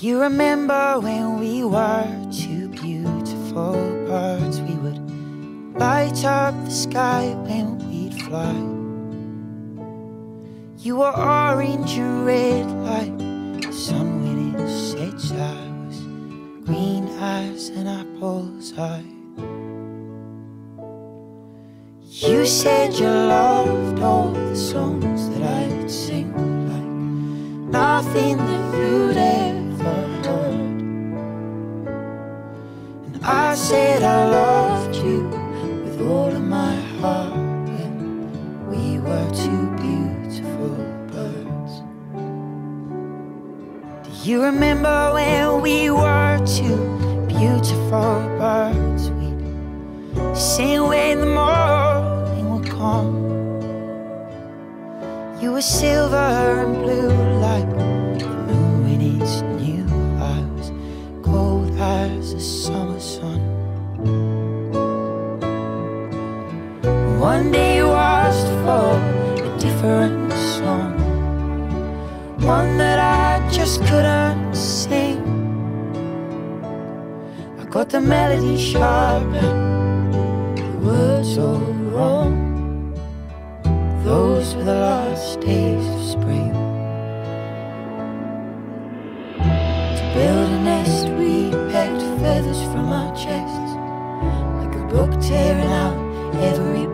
you remember when we were two beautiful birds? We would light up the sky when we'd fly. You were orange and red like the sun when it sets. I was green as an apple's eye. You said you loved all the songs that I'd sing, like nothing that you'd ever heard. And I said I loved you with all of my heart when we were two beautiful birds. Do you remember when we were two beautiful birds? We'd sing when the morning would come. You were silver and blue like the moon when it's new. I was cold as the summer sun. One day you asked for a different song, one that I just couldn't sing. I got the melody sharp and the words all wrong. Those were the last days of spring. To build a nest we pecked feathers from our chests, like a book tearing out every